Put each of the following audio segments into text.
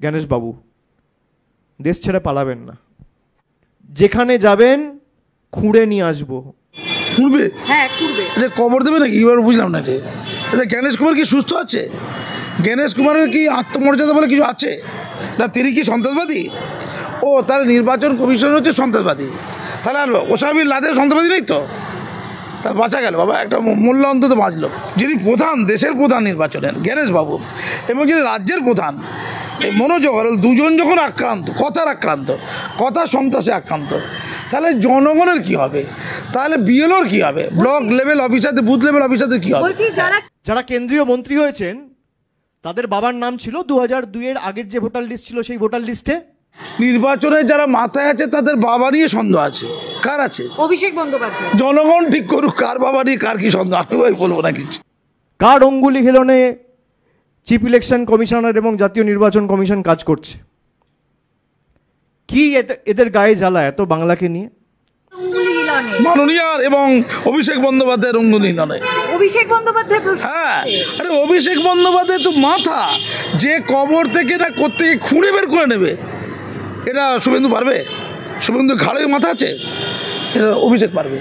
জ্ঞানেশবাবু, দেশ ছেড়ে পালাবেন না, যেখানে যাবেন খুঁড়ে নিয়ে আসবো। খুঁড়বে? হ্যাঁ, খুঁড়বে। আচ্ছা, কবর দেবে নাকি? এবার বুঝলাম না যে আচ্ছা, জ্ঞানেশ কুমার কি সুস্থ আছে? জ্ঞানেশ কুমারের কি আত্মমর্যাদা বলে কিছু আছে না? তিনি কি সন্ত্রাসবাদী? ও, তার নির্বাচন কমিশন হচ্ছে সন্ত্রাসবাদী। তাহলে আর ওসামা লাদেন সন্ত্রাসবাদী নেই তো? তার বাঁচা গেল বাবা, একটা মূল্য অন্তত বাঁচল। যিনি প্রধান, দেশের প্রধান নির্বাচনের জ্ঞানেশবাবু, এবং যিনি রাজ্যের প্রধান এই মনোজ অগ্রওয়াল, দুজন যখন আক্রান্ত, কথা সন্ত্রাসে আক্রান্ত, তাহলে জনগণের কি হবে? তাহলে বিএলওর কি হবে? ব্লক লেভেল অফিসারদের, বুথ লেভেল অফিসারদের কি হবে? যারা কেন্দ্রীয় মন্ত্রী হয়েছেন তাদের বাবার নাম ছিল 2002-এর আগের যে ভোটার লিস্ট ছিল সেই ভোটার লিস্টে। নির্বাচনে যারা মাথায় আছে তাদের বাবা নিয়ে সন্দেহ আছে। কার আছে? অভিষেক বন্দ্যোপাধ্যায়। জনগণ ঠিক করুক কার বাবা নিয়ে কার কি সন্দেহ, আমি ওই বলবো না কিছু। কার অঙ্গুলি হিলনে চিফ ইলেকশন কমিশনার এবং জাতীয় নির্বাচন কমিশন কাজ করছে? কি এদের গায়ে জ্বালা এত বাংলাকে নিয়ে? মাননীয় এবং অভিষেক বন্দ্যোপাধ্যায়ের অঙ্গুলি নয়। অভিষেক বন্দ্যোপাধ্যায়? হ্যাঁ, আরে অভিষেক বন্দ্যোপাধ্যায় তো মাথা, যে কবর থেকে এটা করতে খুঁড়ে বের করে নেবে, এটা শুভেন্দু পারবে? শুভেন্দু ঘাড়ে মাথা আছে, এটা অভিষেক পারবে।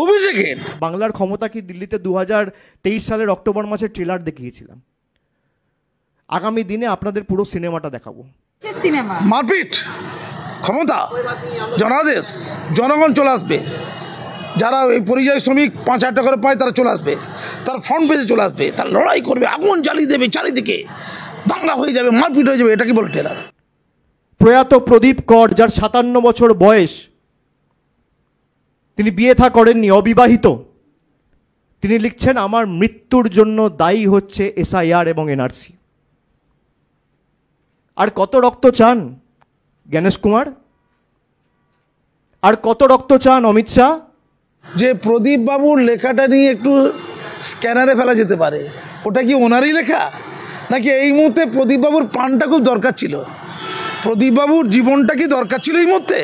অভিষেকের বাংলার ক্ষমতা কি দিল্লিতে 2023 সালের অক্টোবর মাসের ট্রেলার দেখিয়েছিলাম। আগামী দিনে আপনাদের পুরো সিনেমাটা দেখাবো। সিনেমা মারপিট, ক্ষমতা, জনাদেশ, জনগণ চলে আসবে। যারা এই পরিযায়ী শ্রমিক 5,000 টাকা করে পায় তারা চলে আসবে, তার ফ্রন্ট পেজে চলে আসবে, তার লড়াই করবে, আগুন জ্বালিয়ে দেবে চারিদিকে, দাঙ্গা হয়ে যাবে, মারপিট হয়ে যাবে। এটা কি বলে ট্রেলার? প্রয়াত প্রদীপ কর, যার 57 বছর বয়স, তিনি বিয়ে থা করেননি, অবিবাহিত। তিনি লিখছেন, আমার মৃত্যুর জন্য দায়ী হচ্ছে SIR এবং NRC। আর কত রক্ত চান জ্ঞানেশ কুমার? আর কত রক্ত চান অমিত শাহ? যে প্রদীপ বাবুর লেখাটা নিয়ে একটু স্ক্যানারে ফেলা যেতে পারে, ওটা কি ওনারই লেখা নাকি এই মুহূর্তে প্রদীপ বাবুর প্রাণটা খুব দরকার ছিল? প্রদীপ বাবুর জীবনটা কি দরকার ছিল এই মুহূর্তে?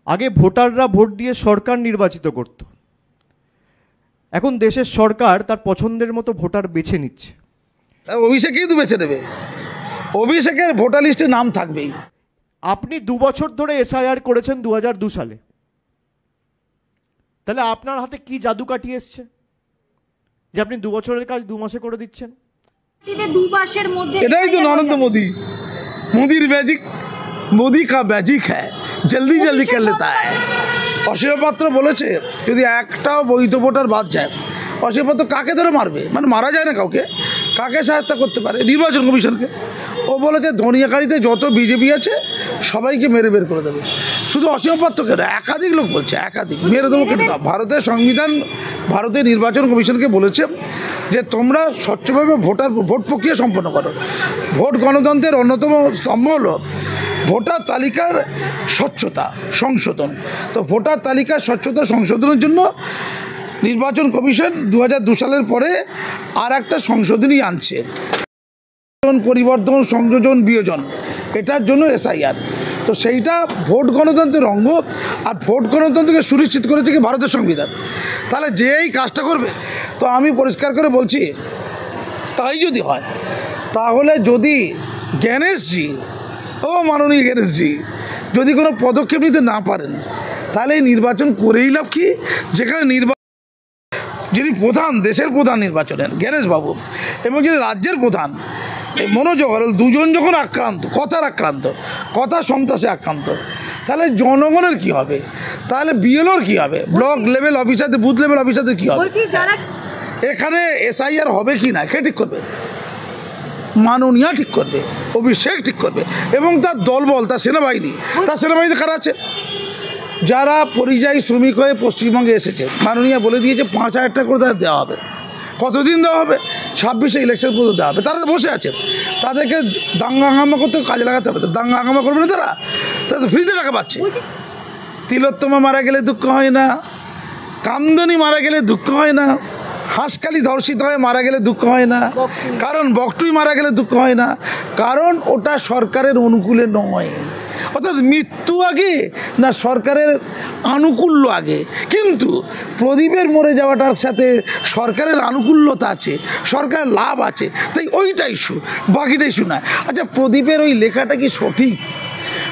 আগে ভোটাররা ভোট দিয়ে সরকার নির্বাচিত করত, এখন দেশের সরকার তার পছন্দের মতো ভোটার বেছে নিচ্ছে। অভিষেকেই তো বেছে দেবে, অভিষেকের ভোটার লিস্টে নাম থাকবেই। আপনি 2 বছর ধরে SIR করেছেন 2002 সালে, তাহলে আপনার হাতে কি জাদু কাটিয়ে এসছে যে আপনি 2 বছরের কাজ 2 মাসে করে দিচ্ছেন? এটাই তো নরেন্দ্র মোদী, মোদির ম্যাজিক, মোদি কা ম্যাজিক হ্যাঁ, জলদি জলদি কর লেতা হ্যায়। অসীম পাত্র বলেছে যদি একটাও বৈধ ভোটার বাদ যায়, অসীম পাত্র কাকে ধরে মারবে? মানে মারা যায় না কাউকে, কাকে সহায়তা করতে পারে? নির্বাচন কমিশনকে। ও বলেছে ধনিয়াকারীতে যত বিজেপি আছে সবাইকে মেরে বের করে দেবে। শুধু অসীম পাত্রকে না, একাধিক লোক বলছে, একাধিক মেরে দেবো কেটে দাও। ভারতের সংবিধান ভারতের নির্বাচন কমিশনকে বলেছে যে তোমরা স্বচ্ছভাবে ভোট প্রক্রিয়া সম্পন্ন করো। ভোট গণতন্ত্রের অন্যতম স্তম্ভ হলো ভোটার তালিকার স্বচ্ছতা সংশোধন। তো ভোটার তালিকার স্বচ্ছতা সংশোধনের জন্য নির্বাচন কমিশন 2002 সালের পরে আর একটা সংশোধনী আনছে, পরিবর্তন, সংযোজন, বিয়োজন, এটার জন্য SIR। তো সেইটা ভোট গণতন্ত্রের অঙ্গ, আর ভোট গণতন্ত্রকে সুনিশ্চিত করেছে কি ভারতের সংবিধান। তাহলে যে এই কাজটা করবে, তো আমি পরিষ্কার করে বলছি, তাই যদি হয়, তাহলে যদি জ্ঞানেশজি, ও মাননীয় জ্ঞানেশজি, যদি কোনো পদক্ষেপ নিতে না পারেন, তাহলে এই নির্বাচন করেই লাভ কি? যেখানে যিনি প্রধান, দেশের প্রধান নির্বাচনের জ্ঞানেশবাবু, এবং যিনি রাজ্যের প্রধান এই মনোজ অগ্রওয়াল, দুজন যখন আক্রান্ত, কথা সন্ত্রাসে আক্রান্ত, তাহলে জনগণের কি হবে? তাহলে বিএলওর কি হবে? ব্লক লেভেল অফিসারদের, বুথ লেভেল অফিসারদের কি হবে? এখানে SIR হবে কি না কে ঠিক করবে? মাননীয় ঠিক করবে, অভিষেক ঠিক করবে, এবং তার দলবল, তার সেনাবাহিনী কারা আছে? যারা পরিযায়ী শ্রমিক হয়ে পশ্চিমবঙ্গে এসেছে, মাননীয় বলে দিয়েছে 5,000 টাকা করে তাদের দেওয়া হবে। কতদিন দেওয়া হবে? 26-এ ইলেকশন পর্যন্ত দেওয়া হবে। তারা বসে আছে, তাদেরকে দাঙ্গা হাঙ্গামা করতে কাজে লাগাতে হবে। দাঙ্গা হাঙ্গামা করবে না, তারা তো ফ্রিতে টাকা পাচ্ছে। তিলোত্তমা মারা গেলে দুঃখ হয় না, কামদনি মারা গেলে দুঃখ হয় না, হাঁসকালি ধর্ষিত হয়ে মারা গেলে দুঃখ হয় না, কারণ বকটুই মারা গেলে দুঃখ হয় না, কারণ ওটা সরকারের অনুকূলে নয়। অর্থাৎ মৃত্যু আগে না সরকারের আনুকূল্য আগে, কিন্তু প্রদীপের মরে যাওয়াটার সাথে সরকারের আনুকূল্যতা আছে, সরকারের লাভ আছে, তাই ওইটা ইস্যু, বাকিটা ইস্যু না। আচ্ছা, প্রদীপের ওই লেখাটা কি সঠিক?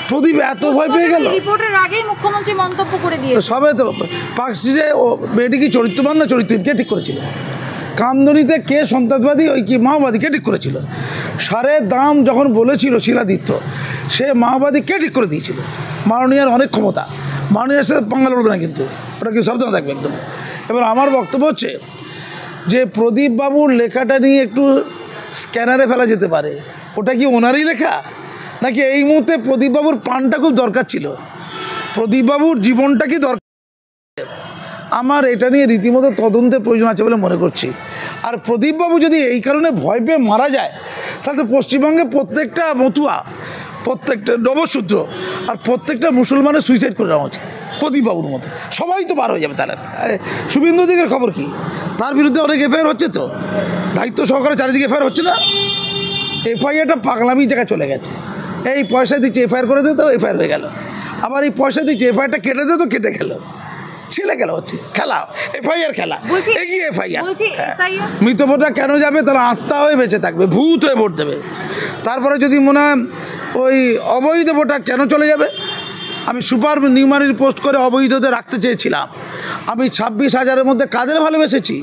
প্রদীপ এত ভয় পেয়ে গেল? রিপোর্টের আগেই মুখ্যমন্ত্রী মন্তব্য করে দিয়েছে। সবে তো পার্কস্ট্রিটে ও মেয়েটি কি চরিত্রবান না চরিত্রহীন, কে ঠিক করেছিল? কামদুনিতে কে সন্ত্রাসবাদী ওই কি মাওবাদী, কে ঠিক করেছিল? সারের দাম যখন বলেছিল শিলাদিত্য, সে মাওবাদী কে ঠিক করে দিয়েছিল? মাননীয়ার অনেক ক্ষমতা, মাননীয়ার সাথে পাঙ্গা লড়বে না, কিন্তু ওটা কি সাবধানে থাকবে একদম। এবার আমার বক্তব্য হচ্ছে যে প্রদীপ বাবুর লেখাটা নিয়ে একটু স্ক্যানারে ফেলা যেতে পারে। ওটা কি ওনারই লেখা, নাকি এই মুহূর্তে প্রদীপবাবুর প্রাণটা খুব দরকার ছিল, প্রদীপবাবুর জীবনটা কি দরকার? আমার এটা নিয়ে রীতিমতো তদন্তের প্রয়োজন আছে বলে মনে করছি। আর প্রদীপবাবু যদি এই কারণে ভয় পেয়ে মারা যায়, তাহলে পশ্চিমবঙ্গে প্রত্যেকটা মতুয়া, প্রত্যেকটা নবশূদ্র আর প্রত্যেকটা মুসলমানের সুইসাইড করে দেওয়া উচিত প্রদীপবাবুর মতো। সবাই তো বার হয়ে যাবে তাহলে। শুভেন্দু দিকের খবর কি? তার বিরুদ্ধে অনেক এফআইআর হচ্ছে, তো দায়িত্ব সহকারে চারিদিকে এফআইআর হচ্ছে না? এফআইআরটা পাগলামি জায়গায় চলে গেছে। এই পয়সা দিচ্ছে এফআইআর করে দিত, এফআইআর হয়ে গেল। আবার এই পয়সা দিচ্ছে এফআইআরটা কেটে দিত, কেটে গেল, ছেলে গেল, হচ্ছে খেলা, এফআইআর খেলা, এগিয়ে এফআইআর। মৃত ভোটার কেন যাবে? তারা আত্মা হয়ে বেঁচে থাকবে, ভূত হয়ে ভোট দেবে। তারপরে যদি মনে হয় ওই অবৈধ ভোটার কেন চলে যাবে? আমি সুপার নিউমারির পোস্ট করে অবৈধদের রাখতে চেয়েছিলাম। আমি 26,000-এর মধ্যে কাদের ভালোবেসেছি?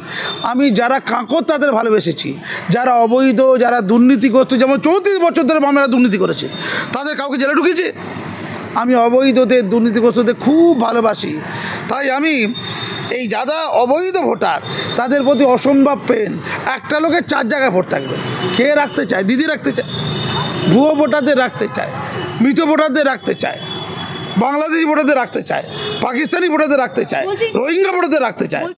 আমি যারা কাঁকর তাদের ভালোবেসেছি, যারা অবৈধ, যারা দুর্নীতিগ্রস্ত, যেমন 34 বছর ধরে বামেরা দুর্নীতি করেছে, তাদের কাউকে জেলে ঢুকিয়েছে? আমি অবৈধদের, দুর্নীতিগ্রস্তদের খুব ভালোবাসি। তাই আমি এই যারা অবৈধ ভোটার তাদের প্রতি অসম্ভব পেন। একটা লোকের 4 জায়গায় ভোট থাকবে, কে রাখতে চায়? দিদি রাখতে চায়, ভুয়ো ভোটারদের রাখতে চায়, মৃত ভোটারদের রাখতে চায়, বাংলাদেশি ভোটারদের রাখতে চায়, পাকিস্তানি ভোটারদের রাখতে চায়, রোহিঙ্গা ভোটারদের রাখতে চায়।